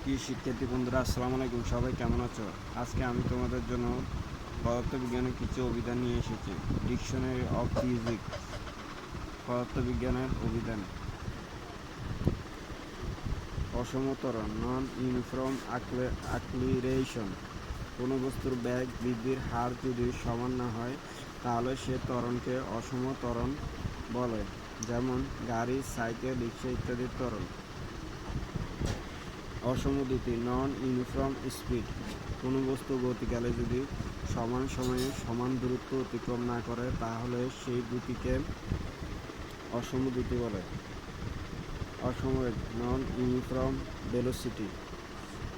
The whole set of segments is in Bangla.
প্রিয় শিক্ষার্থী বন্ধুরা, আসসালামু আলাইকুম। সবাই কেমন আছো? আজকে আমি তোমাদের জন্য পদার্থবিজ্ঞানের কিছু অভিধান নিয়ে এসেছি। ডিকশনারি অফ ফিজিক্স, পদার্থবিজ্ঞানের অভিধান। অসমতরণ, নন ইউনিফর্ম অ্যাক্সিলারেশন। কোনো বস্তুর বেগ বৃদ্ধির হার যদি সমান না হয় তাহলে সে ত্বরণকে অসম ত্বরণ বলে, যেমন গাড়ি, সাইকেল, রিক্সা ইত্যাদির ত্বরণ। অসম দ্রুতি, নন ইউনিফর্ম স্পিড। কোনো বস্তু গতিকালে যদি সমান সময়ে সমান দূরত্ব অতিক্রম না করে তাহলে সেই গতিকে অসম দ্রুতি বলে। অসমবেগ, নন ইউনিফর্ম ভেলোসিটি।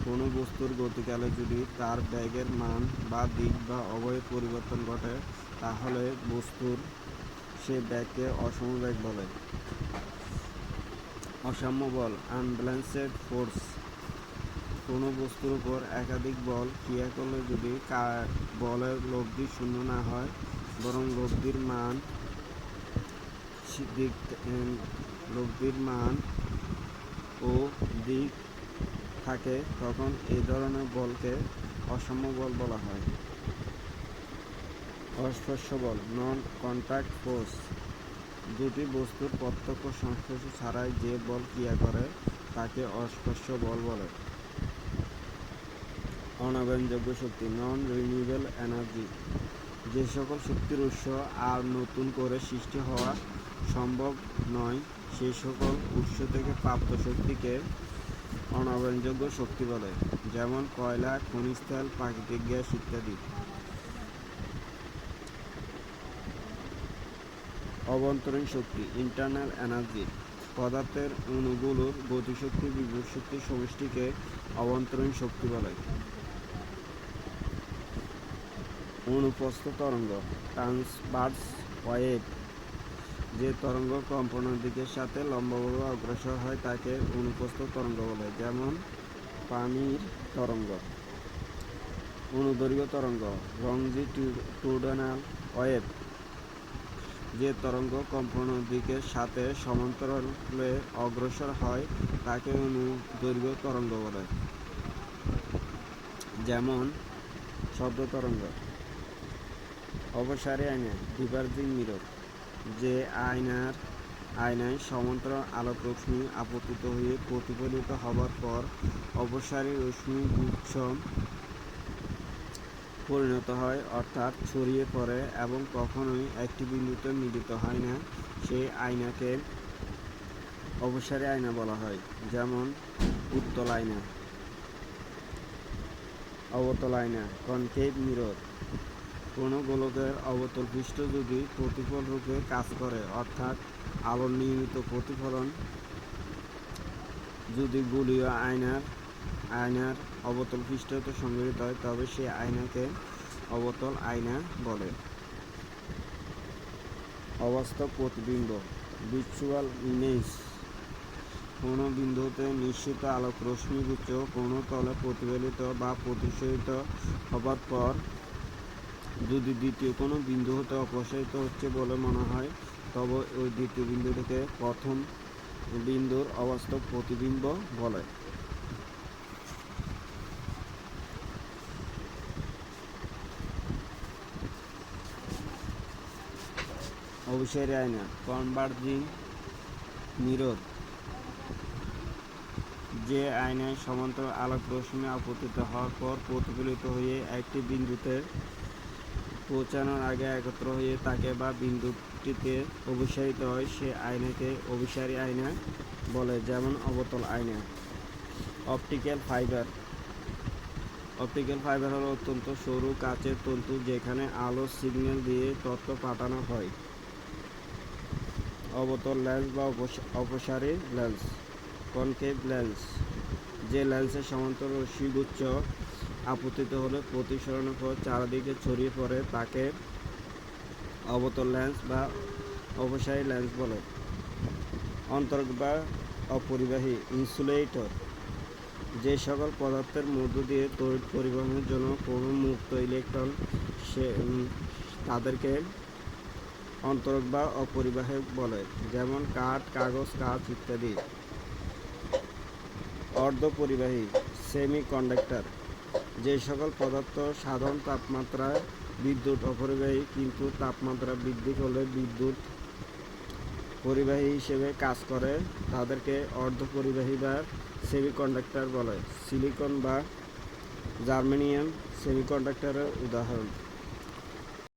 কোনো বস্তুর গতিকালে যদি তার বেগের মান বা দিক বা অবয়ব পরিবর্তন ঘটে তাহলে বস্তুর সে বেগকে অসমবেগ বলে। অসাম্য বল, আনব্যালেন্সড ফোর্স। কোনো বস্তুর উপর একাধিক বল ক্রিয়া করলে যদি বলের লব্ধি শূন্য না হয় বরং লব্ধির মান ও দিক থাকে তখন এই ধরনের বলকে অসাম্য বল বলা হয়। অস্পর্শ বল, নন কন্ট্যাক্ট ফোর্স। দুটি বস্তুর প্রত্যক্ষ সংস্পর্শ ছাড়াই যে বল ক্রিয়া করে তাকে অস্পর্শ বল বলে। অনবয়নযোগ্য শক্তি, নন রিনিউয়েবল এনার্জি। যে সকল শক্তির উৎস আর নতুন করে সৃষ্টি হওয়া সম্ভব নয় সেই সকল উৎস থেকে প্রাপ্ত শক্তিকে অনবয়নযোগ্য শক্তি বলে, যেমন কয়লা, খনিজ তেল, প্রাকৃতিক গ্যাস ইত্যাদি। অভ্যন্তরীণ শক্তি, ইন্টারনাল এনার্জি। পদার্থের অণুগুলোর গতিশক্তি, বিভব শক্তির সমষ্টিকে অভ্যন্তরীণ শক্তি বলে। অনুপ্রস্থ তরঙ্গ, ট্রান্সভার্স ওয়েভ। যে তরঙ্গ কম্পনের দিকের সাথে লম্বভাবে অগ্রসর হয় তাকে অনুপ্রস্থ তরঙ্গ বলে, যেমন পানির তরঙ্গ। অনুদৈর্ঘ্য তরঙ্গ, লংজিটিউডানাল ওয়েভ। যে তরঙ্গ কম্পনের দিকের সাথে সমান্তরালে অগ্রসর হয় তাকে অনুদৈর্ঘ্য তরঙ্গ বলে, যেমন শব্দ তরঙ্গ। অপসারী আয়না, ডিভার্জিং মিরর। যে আয়নায় সমান্তরাল আলোক রশ্মি আপতিত হয়ে প্রতিফলিত হবার পর অপসারী রশ্মি গুচ্ছ পরিণত হয়, অর্থাৎ ছড়িয়ে পড়ে এবং কখনোই একটি বিন্দুতে মিলিত হয় না, সেই আয়নাকে অপসারী আয়না বলা হয়, যেমন উত্তল আয়না। অবতল আয়না, কনকেভ মিরর। কোনো গোলকের অবতল পৃষ্ঠ যদি প্রতিফল রূপে কাজ করে, অর্থাৎ আলোর নিয়মিত প্রতিফলন যদি গোলীয় আয়নার অবতল পৃষ্ঠ হতে সংগঠিত হয় তবে সেই আয়নাকে অবতল আয়না বলে। অবাস্তব প্রতিবিম্ব, ভির্চুয়াল ইমেজ। কোনো বিন্দু হতে নিঃসৃত আলোক রশ্মিগুচ্ছ কোনো তলে প্রতিফলিত বা প্রতিসরিত হবার পর যদি দ্বিতীয় কোনো বিন্দু হতে অপসারিত হচ্ছে বলে মনে হয় তবে ওই দ্বিতীয় বিন্দুটিকে প্রথম বিন্দুর অবাস্তব প্রতিবিম্ব বলে। অভিসারী আয়না, কনভার্জিং মিরর। যে আয়নায় সমান্তরাল আলোক রশ্মি আপতিত হওয়ার পর প্রতিফলিত হয়ে একটি বিন্দুতে পৌঁছানোর আগে একত্র হয়ে থাকে বা বিন্দুটিতে অভিসারিত হয় সে আয়নাকে অভিসারী আয়না বলে, যেমন অবতল আয়না। অপটিক্যাল ফাইবার হলো অত্যন্ত সরু কাচের তন্তু যেখানে আলোর সিগন্যাল দিয়ে তথ্য পাঠানো হয়। অবতল লেন্স বা অপসারী লেন্স, কনকেভ লেন্স। যে লেন্সের সমান্তরাল রশ্মিগুচ্ছ আপতিত হলে প্রতিসরণের পর চারদিকে ছড়িয়ে পড়ে তাকে অবতল লেন্স বা অপসারী লেন্স বলে। অন্তরক বা অপরিবাহী, ইনসুলেটর। যে সকল পদার্থের মধ্য দিয়ে তড়িৎ পরিবহনের জন্য কোনো মুক্ত ইলেকট্রন তাদেরকে অন্তরক বা অপরিবাহক বলে, যেমন কাঠ, কাগজ, কাঁচ ইত্যাদি। অর্ধপরিবাহী, সেমিকন্ডাক্টর যে সকল পদার্থ সাধারণ তাপমাত্রায় বিদ্যুৎ অপরিবাহী, কিন্তু তাপমাত্রা বৃদ্ধি করলে বিদ্যুৎ পরিবাহী হিসেবে কাজ করে, তাদেরকে অর্ধপরিবাহী বা সেমিকন্ডাক্টর বলে। সিলিকন বা জার্মেনিয়াম সেমিকন্ডাক্টরের উদাহরণ।